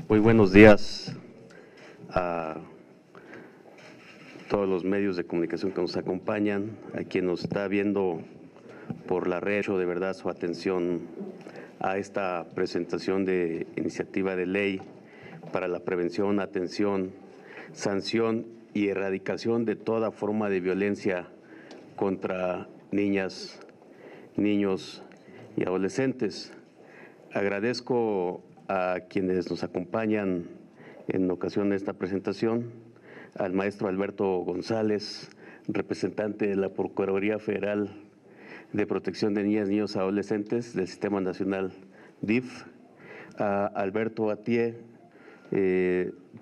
Muy buenos días a todos los medios de comunicación que nos acompañan, a quien nos está viendo por la red. De verdad su atención a esta presentación de iniciativa de ley para la prevención, atención, sanción y erradicación de toda forma de violencia contra niñas, niños y adolescentes. Agradezco a quienes nos acompañan en ocasión de esta presentación, al maestro Alberto González, representante de la Procuraduría Federal de Protección de Niñas, Niños y Adolescentes del Sistema Nacional DIF, a Alberto Atié,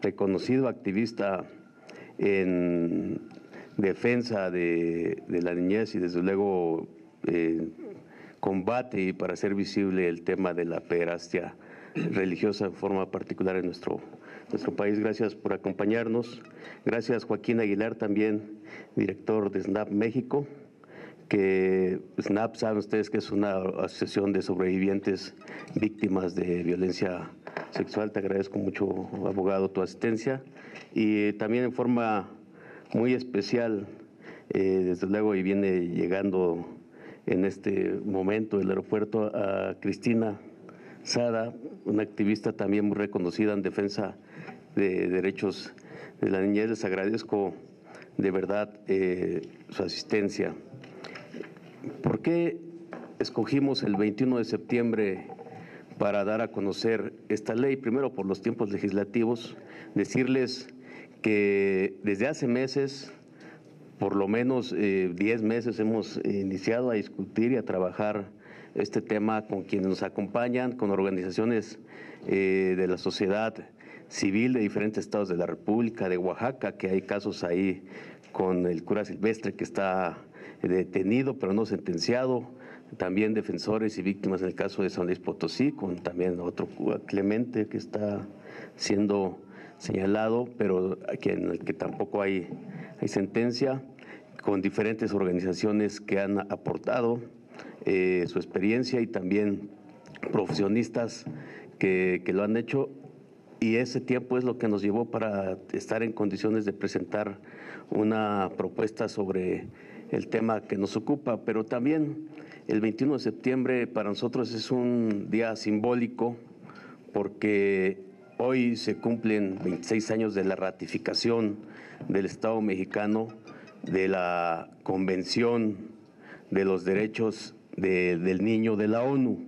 reconocido activista en defensa de la niñez y desde luego combate y para hacer visible el tema de la pederastia religiosa en forma particular en nuestro país. Gracias por acompañarnos. Gracias Joaquín Aguilar, también director de SNAP México, que SNAP, saben ustedes que es una asociación de sobrevivientes víctimas de violencia sexual. Te agradezco mucho, abogado, tu asistencia. Y también en forma muy especial, desde luego, y viene llegando en este momento del aeropuerto, a Cristina Sada, una activista también muy reconocida en defensa de derechos de la niñez. Les agradezco de verdad su asistencia. ¿Por qué escogimos el 21 de septiembre para dar a conocer esta ley? Primero, por los tiempos legislativos, decirles que desde hace meses, por lo menos 10 meses, hemos iniciado a discutir y a trabajar este tema con quienes nos acompañan, con organizaciones de la sociedad civil de diferentes estados de la República, de Oaxaca, que hay casos ahí con el cura Silvestre que está detenido pero no sentenciado, también defensores y víctimas en el caso de San Luis Potosí, con también otro cura Clemente que está siendo señalado, pero en el que tampoco hay sentencia, con diferentes organizaciones que han aportado su experiencia y también profesionistas que lo han hecho, y ese tiempo es lo que nos llevó para estar en condiciones de presentar una propuesta sobre el tema que nos ocupa. Pero también el 21 de septiembre para nosotros es un día simbólico porque hoy se cumplen 26 años de la ratificación del Estado mexicano de la Convención de los Derechos del Niño de la ONU.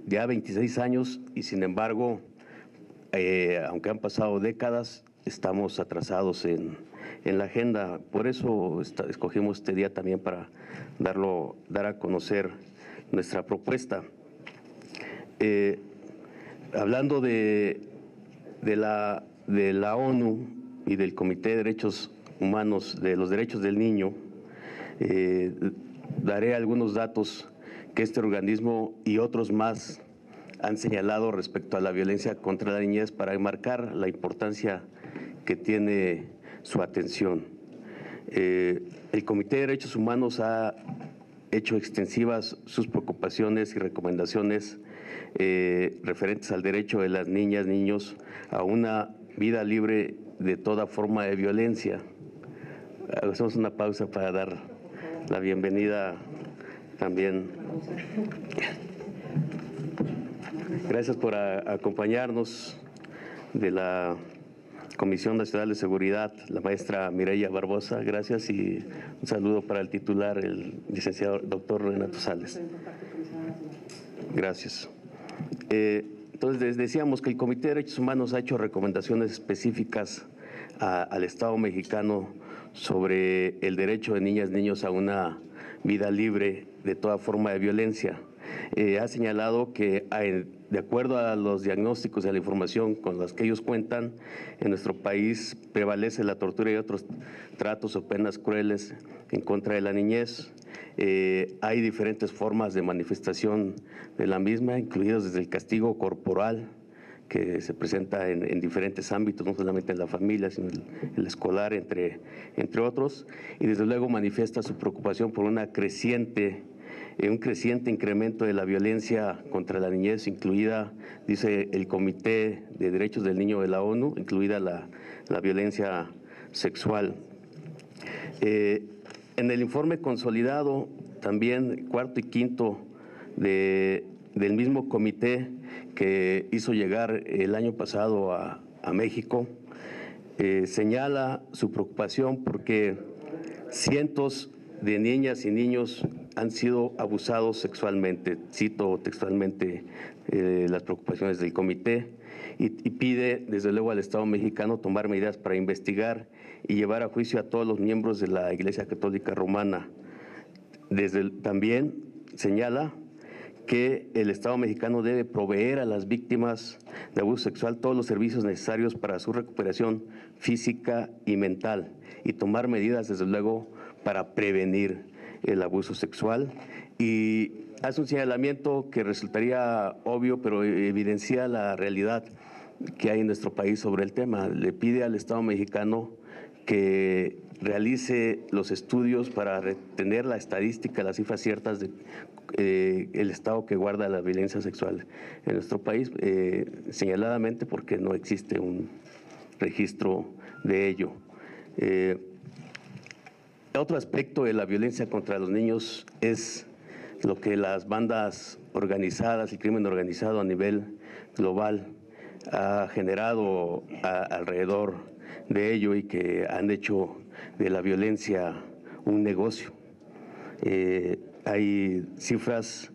Ya 26 años y sin embargo, aunque han pasado décadas, estamos atrasados en la agenda. Por eso escogimos este día también para dar a conocer nuestra propuesta. Hablando de la ONU y del Comité de Derechos Humanos, de los Derechos del Niño, daré algunos datos que este organismo y otros más han señalado respecto a la violencia contra la niñez para enmarcar la importancia que tiene su atención. El Comité de Derechos Humanos ha hecho extensivas sus preocupaciones y recomendaciones referentes al derecho de las niñas, niños a una vida libre de toda forma de violencia. Hacemos una pausa para dar la bienvenida también. Gracias por acompañarnos de la Comisión Nacional de Seguridad, la maestra Mireya Barbosa. Gracias y un saludo para el titular, el licenciado doctor Renato Sales. Gracias. Entonces, decíamos que el Comité de Derechos Humanos ha hecho recomendaciones específicas al Estado mexicano sobre el derecho de niñas y niños a una vida libre de toda forma de violencia. Ha señalado que de acuerdo a los diagnósticos y a la información con las que ellos cuentan, en nuestro país prevalece la tortura y otros tratos o penas crueles en contra de la niñez. Hay diferentes formas de manifestación de la misma, incluidas desde el castigo corporal, que se presenta en diferentes ámbitos, no solamente en la familia, sino el escolar, entre otros, y desde luego manifiesta su preocupación por un creciente incremento de la violencia contra la niñez, incluida, dice el Comité de Derechos del Niño de la ONU, incluida la violencia sexual. En el informe consolidado, también cuarto y quinto del mismo comité que hizo llegar el año pasado a México, señala su preocupación porque cientos de niñas y niños han sido abusados sexualmente. Cito textualmente las preocupaciones del comité y pide desde luego al Estado mexicano tomar medidas para investigar y llevar a juicio a todos los miembros de la Iglesia Católica Romana. También señala que el Estado mexicano debe proveer a las víctimas de abuso sexual todos los servicios necesarios para su recuperación física y mental y tomar medidas, desde luego, para prevenir el abuso sexual. Y hace un señalamiento que resultaría obvio, pero evidencia la realidad que hay en nuestro país sobre el tema. Le pide al Estado mexicano que realice los estudios para tener la estadística, las cifras ciertas de el estado que guarda la violencia sexual en nuestro país, señaladamente porque no existe un registro de ello. Otro aspecto de la violencia contra los niños es lo que las bandas organizadas, el crimen organizado a nivel global ha generado alrededor de ello y que han hecho de la violencia un negocio. Hay cifras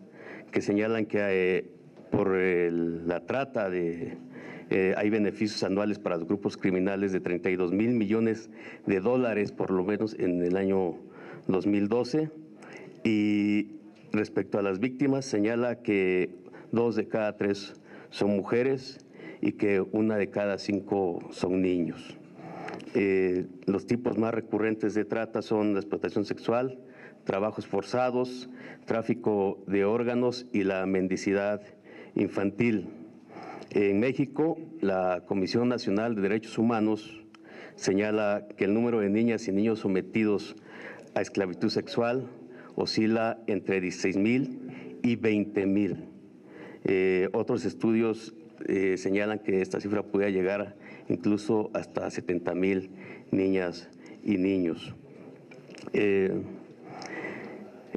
que señalan que por la trata hay beneficios anuales para los grupos criminales de 32,000 millones de dólares, por lo menos en el año 2012. Y respecto a las víctimas, señala que 2 de cada 3 son mujeres y que 1 de cada 5 son niños. Los tipos más recurrentes de trata son la explotación sexual, trabajos forzados, tráfico de órganos y la mendicidad infantil. En México, la Comisión Nacional de Derechos Humanos señala que el número de niñas y niños sometidos a esclavitud sexual oscila entre 16,000 y 20,000. Otros estudios señalan que esta cifra puede llegar incluso hasta 70,000 niñas y niños.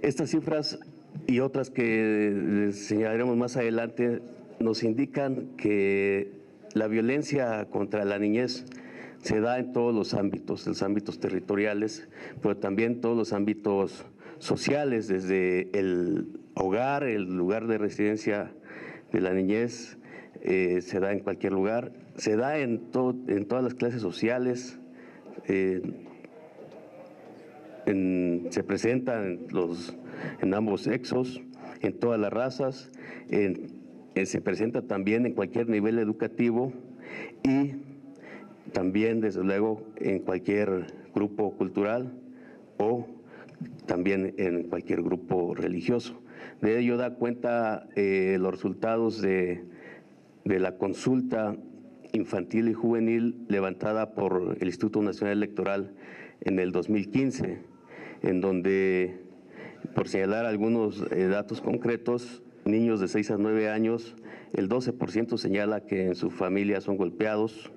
Estas cifras y otras que les señalaremos más adelante nos indican que la violencia contra la niñez se da en todos los ámbitos territoriales, pero también en todos los ámbitos sociales, desde el hogar, el lugar de residencia de la niñez, se da en cualquier lugar, se da en todas las clases sociales, se presenta en ambos sexos, en todas las razas, se presenta también en cualquier nivel educativo y también, desde luego, en cualquier grupo cultural o también en cualquier grupo religioso. De ello da cuenta los resultados de la consulta infantil y juvenil levantada por el Instituto Nacional Electoral en el 2015, en donde, por señalar algunos datos concretos, niños de 6 a 9 años, el 12% señala que en su familia son golpeados,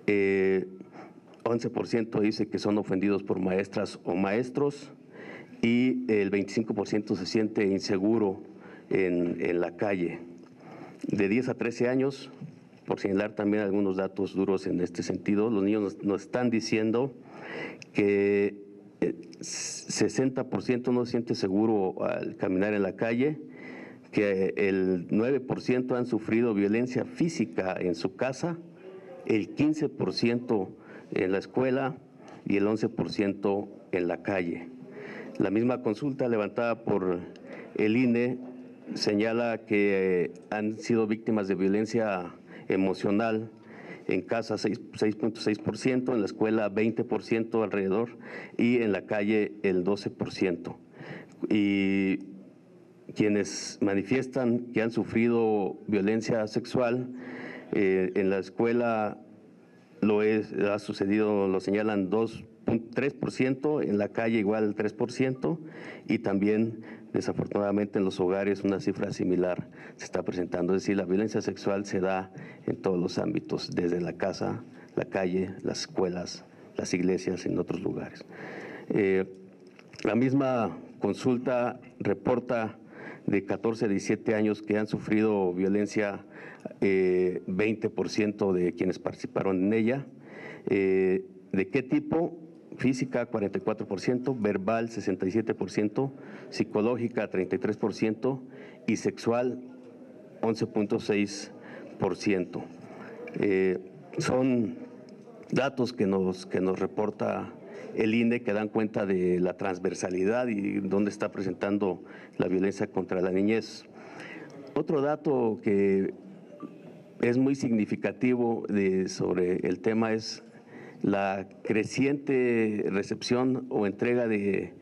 11% dice que son ofendidos por maestras o maestros y el 25% se siente inseguro en la calle. De 10 a 13 años, por señalar también algunos datos duros en este sentido, los niños nos están diciendo que 60% no se siente seguro al caminar en la calle, que el 9% han sufrido violencia física en su casa, el 15% en la escuela y el 11% en la calle. La misma consulta levantada por el INE señala que han sido víctimas de violencia emocional en casa 6.6%, en la escuela 20% alrededor y en la calle el 12%. Y quienes manifiestan que han sufrido violencia sexual En la escuela ha sucedido, lo señalan 3%, en la calle igual 3%, y también desafortunadamente en los hogares una cifra similar se está presentando. Es decir, la violencia sexual se da en todos los ámbitos, desde la casa, la calle, las escuelas, las iglesias, en otros lugares. La misma consulta reporta de 14 a 17 años que han sufrido violencia 20% de quienes participaron en ella. ¿De qué tipo? Física 44%, verbal 67%, psicológica 33% y sexual 11.6%. Son datos que nos reporta el INE, que dan cuenta de la transversalidad y dónde está presentando la violencia contra la niñez. Otro dato que es muy significativo sobre el tema es la creciente recepción o entrega de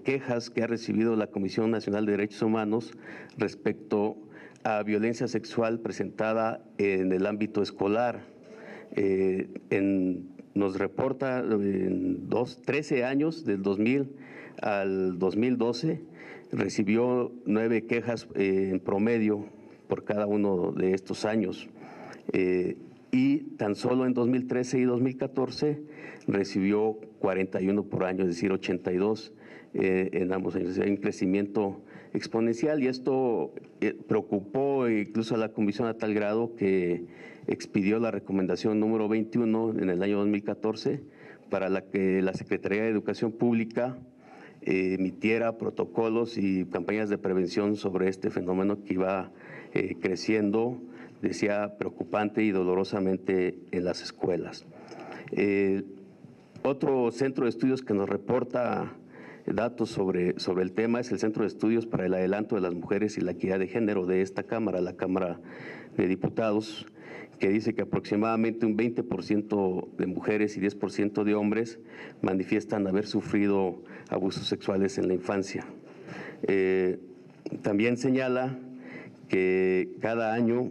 quejas que ha recibido la Comisión Nacional de Derechos Humanos respecto a violencia sexual presentada en el ámbito escolar. Nos reporta en 13 años, del 2000 al 2012, recibió 9 quejas en promedio por cada uno de estos años. Y tan solo en 2013 y 2014 recibió 41 por año, es decir, 82 en ambos años. Hay un crecimiento exponencial, y esto preocupó incluso a la Comisión a tal grado que expidió la recomendación número 21 en el año 2014 para la que la Secretaría de Educación Pública emitiera protocolos y campañas de prevención sobre este fenómeno que iba creciendo, decía, preocupante y dolorosamente en las escuelas. Otro centro de estudios que nos reporta datos sobre el tema es el Centro de Estudios para el Adelanto de las Mujeres y la Equidad de Género de esta Cámara, la Cámara de Diputados, que dice que aproximadamente un 20% de mujeres y 10% de hombres manifiestan haber sufrido abusos sexuales en la infancia. También señala que cada año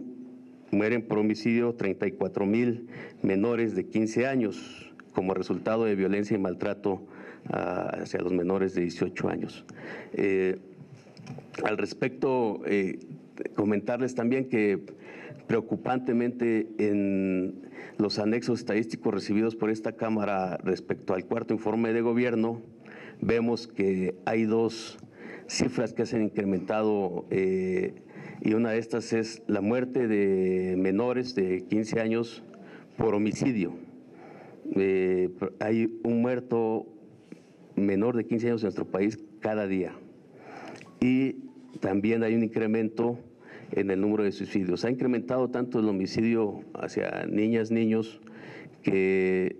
mueren por homicidio 34,000 menores de 15 años como resultado de violencia y maltrato hacia los menores de 18 años. Al respecto, comentarles también que preocupantemente en los anexos estadísticos recibidos por esta Cámara respecto al cuarto informe de gobierno, vemos que hay 2 cifras que se han incrementado, y una de estas es la muerte de menores de 15 años por homicidio. Hay un muerto menor de 15 años en nuestro país cada día, y también hay un incremento en el número de suicidios. Ha incrementado tanto el homicidio hacia niñas, niños, que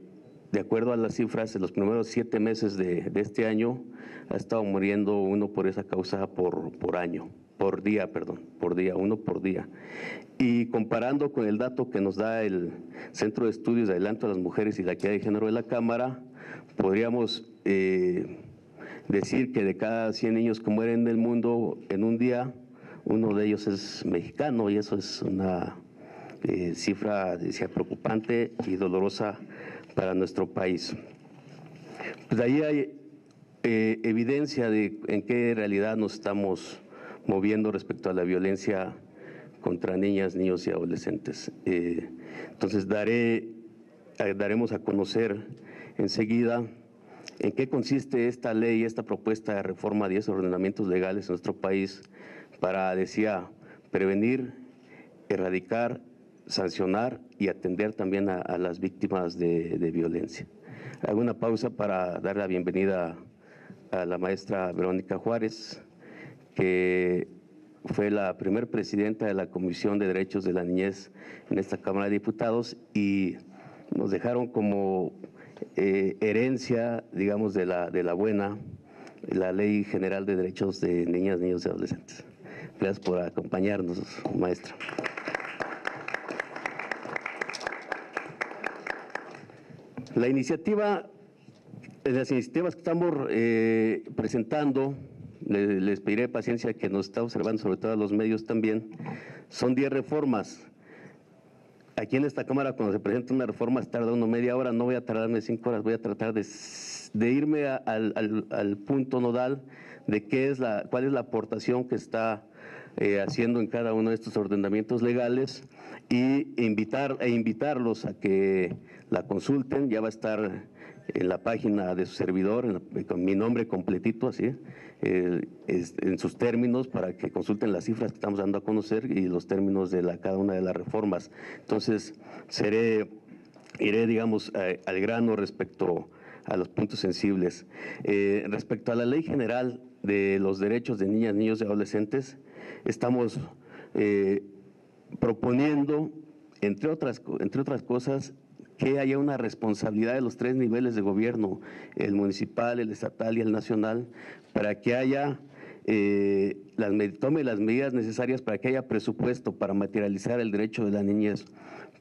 de acuerdo a las cifras, en los primeros 7 meses de este año ha estado muriendo uno por esa causa por día, uno por día. Y comparando con el dato que nos da el Centro de Estudios de Adelanto a las Mujeres y la Equidad de Género de la Cámara, podríamos decir que de cada 100 niños que mueren en el mundo en un día, uno de ellos es mexicano, y eso es una cifra, decía, preocupante y dolorosa para nuestro país. Pues de ahí hay evidencia de en qué realidad nos estamos moviendo respecto a la violencia contra niñas, niños y adolescentes. Entonces daremos a conocer enseguida en qué consiste esta ley, esta propuesta de reforma a 10 ordenamientos legales en nuestro país para, decía, prevenir, erradicar, sancionar y atender también a las víctimas de violencia. Hago una pausa para dar la bienvenida a la maestra Verónica Juárez, que fue la primer presidenta de la Comisión de Derechos de la Niñez en esta Cámara de Diputados, y nos dejaron como herencia, digamos, de la buena, la Ley General de Derechos de Niñas, Niños y Adolescentes. Gracias por acompañarnos, maestra. Las iniciativas que estamos presentando, les pediré paciencia, que nos está observando, sobre todo a los medios también, son 10 reformas. aquí en esta Cámara, cuando se presenta una reforma, se tarda uno media hora, no voy a tardarme 5 horas, voy a tratar de irme al punto nodal de cuál es la aportación que está haciendo en cada uno de estos ordenamientos legales y invitarlos a que la consulten. Ya va a estar en la página de su servidor, con mi nombre completito, así, en sus términos, para que consulten las cifras que estamos dando a conocer y los términos de cada una de las reformas. Entonces, iré, digamos, al grano respecto a los puntos sensibles. Respecto a la Ley General de los Derechos de Niñas, Niños y Adolescentes, estamos proponiendo, entre otras cosas, que haya una responsabilidad de los 3 niveles de gobierno, el municipal, el estatal y el nacional, para que haya, tome las medidas necesarias para que haya presupuesto para materializar el derecho de la niñez,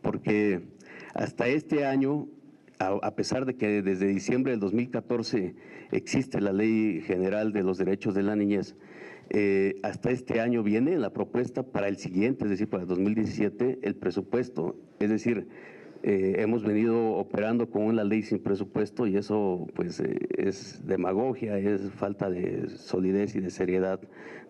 porque hasta este año, a pesar de que desde diciembre del 2014 existe la Ley General de los Derechos de la Niñez, hasta este año viene la propuesta para el siguiente, es decir, para el 2017, el presupuesto. Es decir, hemos venido operando con una ley sin presupuesto y eso pues es demagogia, es falta de solidez y de seriedad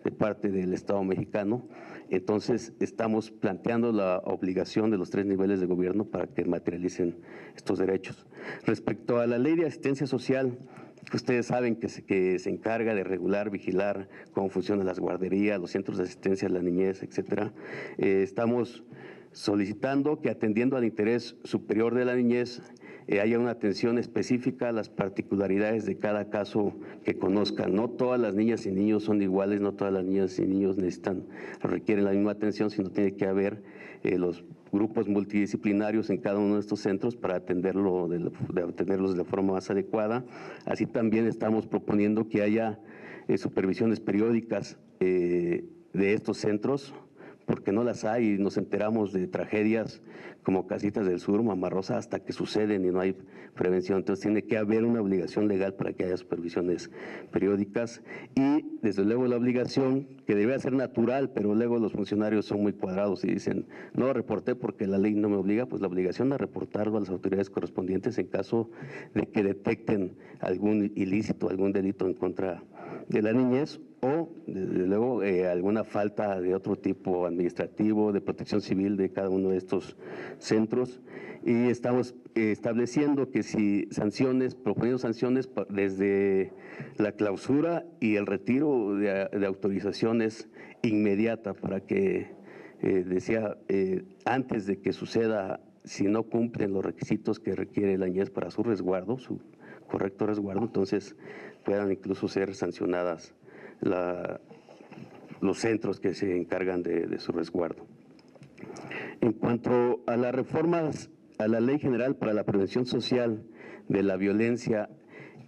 de parte del Estado mexicano. Entonces estamos planteando la obligación de los 3 niveles de gobierno para que materialicen estos derechos. Respecto a la ley de asistencia social, ustedes saben que se encarga de regular, vigilar cómo funcionan las guarderías, los centros de asistencia a la niñez, etcétera. Estamos solicitando que, atendiendo al interés superior de la niñez, haya una atención específica a las particularidades de cada caso que conozcan. No todas las niñas y niños son iguales, no todas las niñas y niños requieren la misma atención, sino tiene que haber los grupos multidisciplinarios en cada uno de estos centros para atenderlos de la forma más adecuada. Así también estamos proponiendo que haya supervisiones periódicas de estos centros, porque no las hay, y nos enteramos de tragedias como Casitas del Sur, Mamá Rosa, hasta que suceden y no hay prevención. Entonces tiene que haber una obligación legal para que haya supervisiones periódicas y desde luego la obligación, que debe ser natural, pero luego los funcionarios son muy cuadrados y dicen, no reporté porque la ley no me obliga, pues la obligación de reportarlo a las autoridades correspondientes en caso de que detecten algún ilícito, algún delito en contra de la niñez, o desde luego alguna falta de otro tipo administrativo, de protección civil de cada uno de estos centros. Y estamos estableciendo que proponiendo sanciones desde la clausura y el retiro de autorizaciones inmediata para que, antes de que suceda, si no cumplen los requisitos que requiere la niñez para su resguardo, su correcto resguardo, entonces puedan incluso ser sancionadas los centros que se encargan de su resguardo. En cuanto a las reformas a la Ley General para la Prevención Social de la Violencia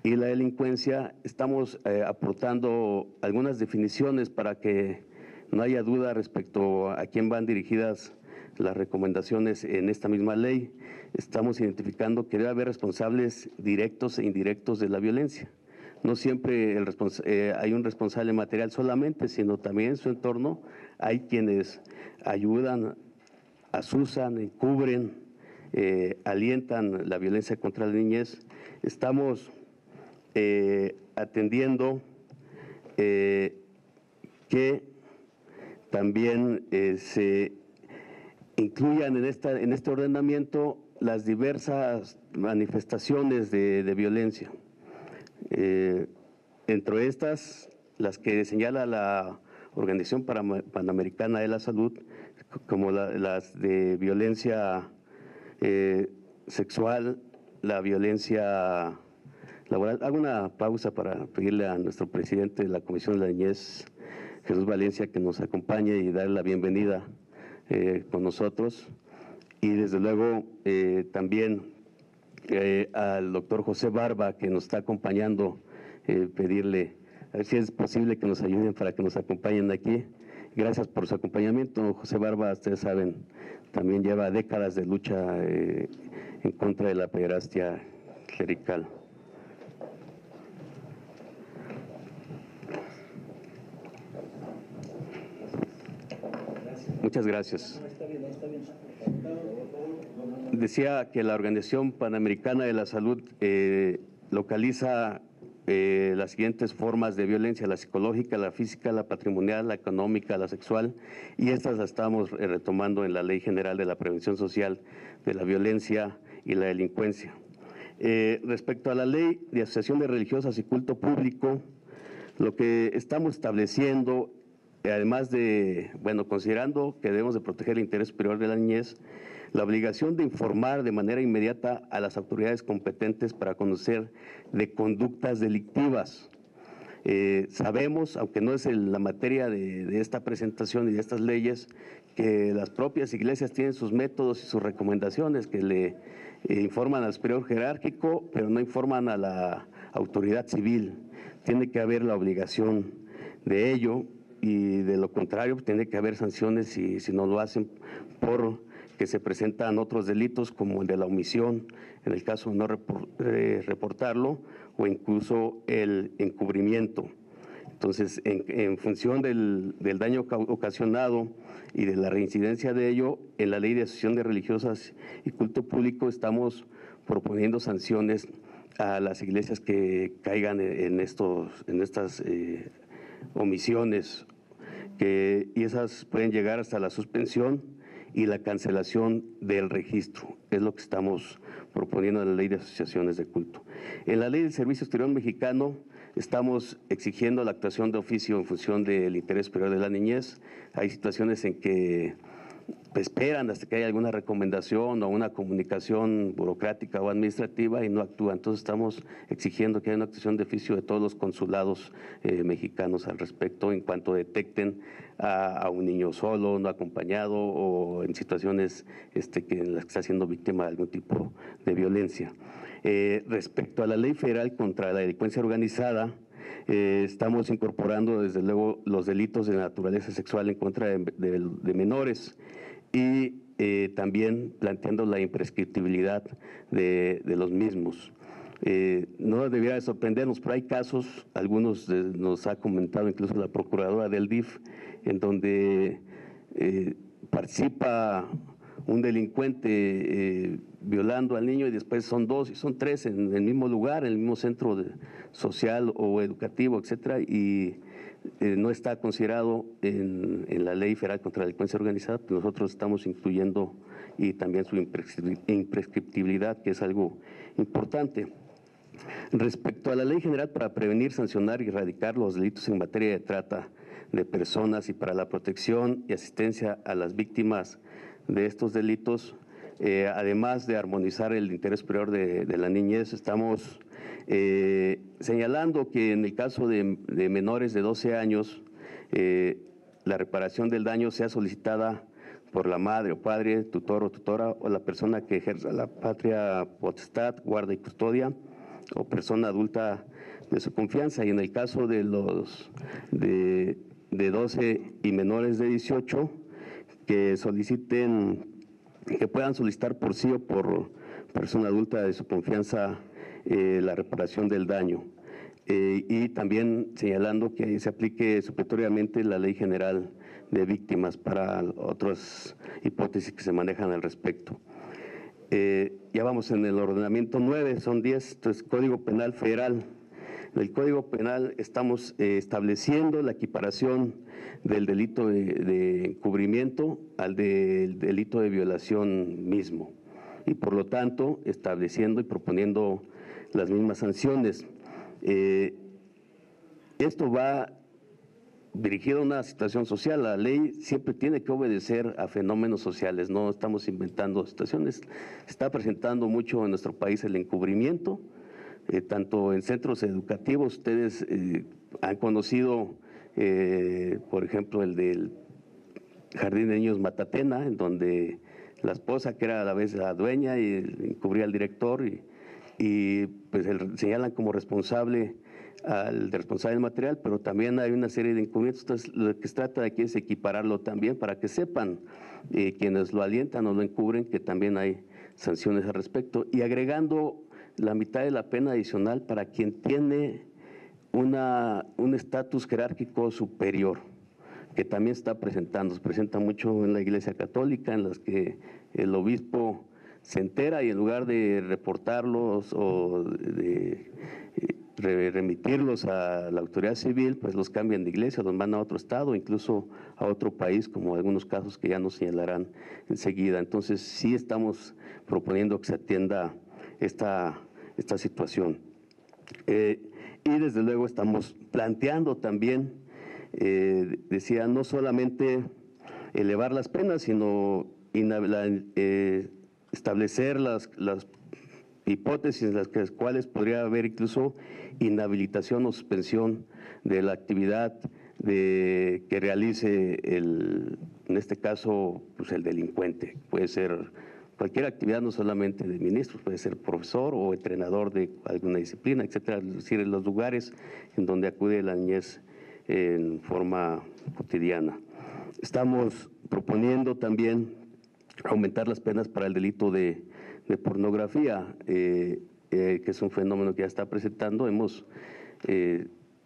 y la Delincuencia, estamos aportando algunas definiciones para que no haya duda respecto a quién van dirigidas las recomendaciones en esta misma ley. Estamos identificando que debe haber responsables directos e indirectos de la violencia. No siempre hay un responsable material solamente, sino también en su entorno hay quienes ayudan, azuzan, encubren, alientan la violencia contra la niñez. Estamos atendiendo que también se incluyan en este ordenamiento las diversas manifestaciones de violencia. Entre estas, las que señala la Organización Panamericana de la Salud, como las de violencia sexual, la violencia laboral. Hago una pausa para pedirle a nuestro presidente de la Comisión de la Niñez, Jesús Valencia, que nos acompañe y darle la bienvenida con nosotros. Y desde luego también al doctor José Barba, que nos está acompañando, pedirle a ver si es posible que nos ayuden para que nos acompañen aquí. Gracias por su acompañamiento. José Barba, ustedes saben, también lleva décadas de lucha en contra de la pederastia clerical. Muchas gracias. Está bien. decía que la Organización Panamericana de la Salud localiza las siguientes formas de violencia: la psicológica, la física, la patrimonial, la económica, la sexual, y estas las estamos retomando en la Ley General de la Prevención Social de la Violencia y la Delincuencia. Respecto a la Ley de Asociaciones Religiosas y Culto Público, lo que estamos estableciendo, además de, considerando que debemos de proteger el interés superior de la niñez, la obligación de informar de manera inmediata a las autoridades competentes para conocer de conductas delictivas. Sabemos, aunque no es la materia de esta presentación y de estas leyes, que las propias iglesias tienen sus métodos y sus recomendaciones que le informan al superior jerárquico, pero no informan a la autoridad civil. Tiene que haber la obligación de ello, y de lo contrario tiene que haber sanciones si no lo hacen, por que se presentan otros delitos como el de la omisión, en el caso de no reportarlo, o incluso el encubrimiento. Entonces, en función del daño ocasionado y de la reincidencia de ello, en la Ley de Asociaciones Religiosas y Culto Público estamos proponiendo sanciones a las iglesias que caigan en estas omisiones, y esas pueden llegar hasta la suspensión y la cancelación del registro. Es lo que estamos proponiendo en la Ley de Asociaciones de Culto. En la Ley del Servicio Exterior Mexicano estamos exigiendo la actuación de oficio en función del interés superior de la niñez. Hay situaciones en que esperan hasta que haya alguna recomendación o una comunicación burocrática o administrativa y no actúan. Entonces estamos exigiendo que haya una actuación de oficio de todos los consulados mexicanos al respecto, en cuanto detecten a un niño solo, no acompañado, o en situaciones en las que está siendo víctima de algún tipo de violencia. Respecto a la Ley Federal contra la Delincuencia Organizada, estamos incorporando desde luego los delitos de naturaleza sexual en contra de menores, y también planteando la imprescriptibilidad de los mismos. No debiera de sorprendernos, pero hay casos, algunos nos ha comentado incluso la procuradora del DIF, en donde participa un delincuente violando al niño, y después son dos y son tres en el mismo lugar, en el mismo centro social o educativo, etcétera, y no está considerado en la Ley Federal contra la Delincuencia Organizada. Pues nosotros estamos incluyendo, y también su imprescriptibilidad, que es algo importante. Respecto a la Ley General para prevenir, sancionar y erradicar los delitos en materia de trata de personas y para la protección y asistencia a las víctimas de estos delitos, además de armonizar el interés superior de la niñez, estamos señalando que en el caso de menores de 12 años, la reparación del daño sea solicitada por la madre o padre, tutor o tutora, o la persona que ejerza la patria potestad, guarda y custodia, o persona adulta de su confianza. Y en el caso de los de 12 y menores de 18, que puedan solicitar por sí o por persona adulta de su confianza la reparación del daño. Y también señalando que se aplique supletoriamente la Ley General de Víctimas para otras hipótesis que se manejan al respecto. Ya vamos en el ordenamiento 9, son 10, entonces Código Penal Federal. En el Código Penal estamos estableciendo la equiparación del delito de encubrimiento al del delito de violación mismo, y por lo tanto estableciendo y proponiendo las mismas sanciones. Esto va dirigido a una situación social. La ley siempre tiene que obedecer a fenómenos sociales, no estamos inventando situaciones. Se está presentando mucho en nuestro país el encubrimiento, tanto en centros educativos. Ustedes han conocido, por ejemplo, el del Jardín de Niños Matatena, en donde la esposa, que era a la vez la dueña, y encubría al director, y pues señalan como responsable al responsable del material, pero también hay una serie de encubrimientos. Entonces, lo que se trata de aquí es equipararlo también, para que sepan quienes lo alientan o lo encubren, que también hay sanciones al respecto, y agregando la mitad de la pena adicional para quien tiene un estatus jerárquico superior, que también se presenta mucho en la Iglesia Católica, en las que el obispo se entera y en lugar de reportarlos o de remitirlos a la autoridad civil, pues los cambian de iglesia, los mandan a otro estado, incluso a otro país, como algunos casos que ya nos señalarán enseguida. Entonces sí estamos proponiendo que se atienda esta situación. Y desde luego estamos planteando también, decía, no solamente elevar las penas, sino establecer las hipótesis en las cuales podría haber incluso inhabilitación o suspensión de la actividad que realice en este caso, pues el delincuente. Puede ser cualquier actividad, no solamente de ministros, puede ser profesor o entrenador de alguna disciplina, etcétera, es decir, en los lugares en donde acude la niñez en forma cotidiana. Estamos proponiendo también aumentar las penas para el delito de pornografía, que es un fenómeno que ya está presentando. Hemos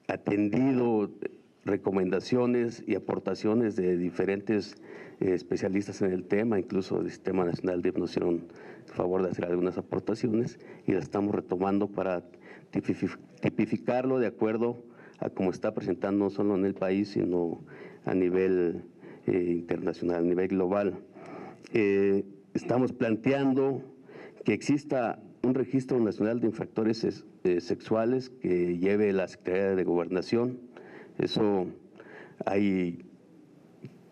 atendido recomendaciones y aportaciones de diferentes especialistas en el tema, incluso el Sistema Nacional de nos hicieron el favor de hacer algunas aportaciones y las estamos retomando para tipificarlo de acuerdo a cómo está presentando no solo en el país, sino a nivel internacional, a nivel global. Estamos planteando que exista un registro nacional de infractores sexuales que lleve la Secretaría de Gobernación. Eso hay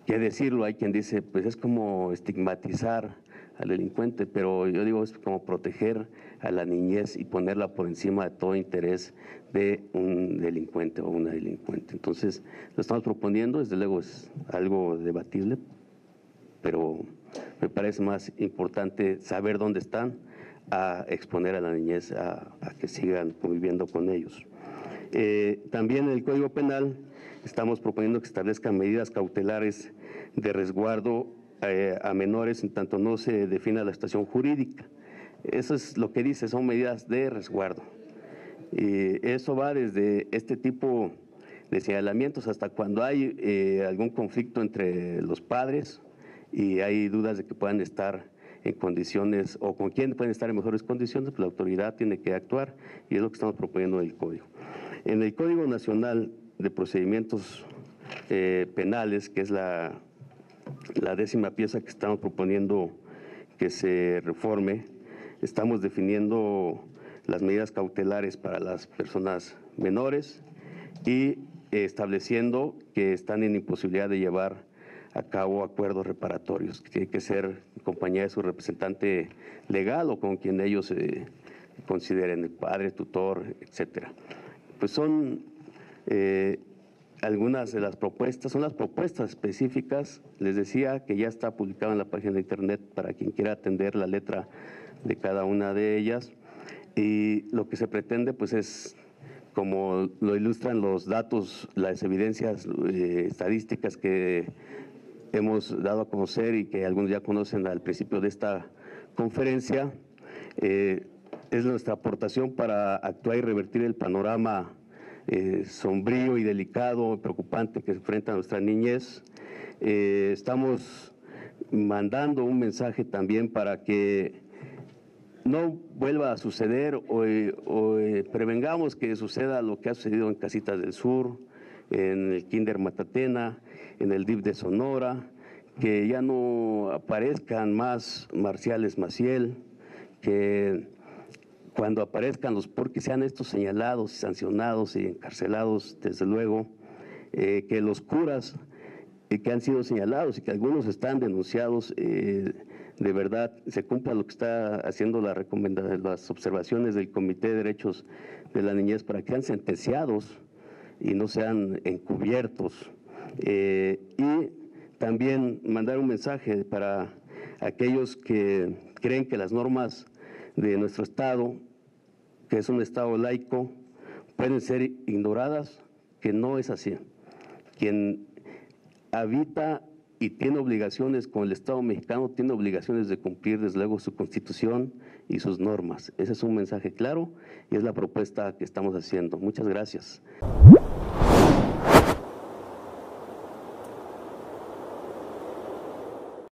que decirlo, hay quien dice, pues es como estigmatizar al delincuente, pero yo digo, es como proteger a la niñez y ponerla por encima de todo interés de un delincuente o una delincuente. Entonces, lo estamos proponiendo, desde luego es algo debatible, pero me parece más importante saber dónde están, a exponer a la niñez a que sigan conviviendo con ellos. También en el Código Penal estamos proponiendo que establezcan medidas cautelares de resguardo a menores en tanto no se defina la situación jurídica. Eso es lo que dice, son medidas de resguardo. Y eso va desde este tipo de señalamientos hasta cuando hay algún conflicto entre los padres y hay dudas de que puedan estar en condiciones, o con quién pueden estar en mejores condiciones, pues la autoridad tiene que actuar y es lo que estamos proponiendo en el Código. En el Código Nacional de Procedimientos Penales, que es la 10ª pieza que estamos proponiendo que se reforme, estamos definiendo las medidas cautelares para las personas menores y estableciendo que están en imposibilidad de llevar a cabo acuerdos reparatorios, que tiene que ser en compañía de su representante legal o con quien ellos consideren, el padre, tutor, etcétera. Pues son algunas de las propuestas, son las propuestas específicas. Les decía que ya está publicado en la página de internet para quien quiera atender la letra de cada una de ellas, y lo que se pretende pues es, como lo ilustran los datos, las evidencias estadísticas que hemos dado a conocer y que algunos ya conocen al principio de esta conferencia, es nuestra aportación para actuar y revertir el panorama sombrío y delicado, preocupante que enfrenta nuestra niñez. Estamos mandando un mensaje también para que no vuelva a suceder o prevengamos que suceda lo que ha sucedido en Casitas del Sur, en el Kinder Matatena, en el DIF de Sonora, que ya no aparezcan más Marciales Maciel, que cuando aparezcan los porque sean estos señalados, sancionados y encarcelados, desde luego, que los curas que han sido señalados y que algunos están denunciados, de verdad se cumpla lo que está haciendo las observaciones del Comité de Derechos de la Niñez para que sean sentenciados y no sean encubiertos. Y también mandar un mensaje para aquellos que creen que las normas de nuestro Estado, que es un Estado laico, pueden ser ignoradas, que no es así. Quien habita y tiene obligaciones con el Estado mexicano, tiene obligaciones de cumplir desde luego su Constitución y sus normas. Ese es un mensaje claro y es la propuesta que estamos haciendo. Muchas gracias.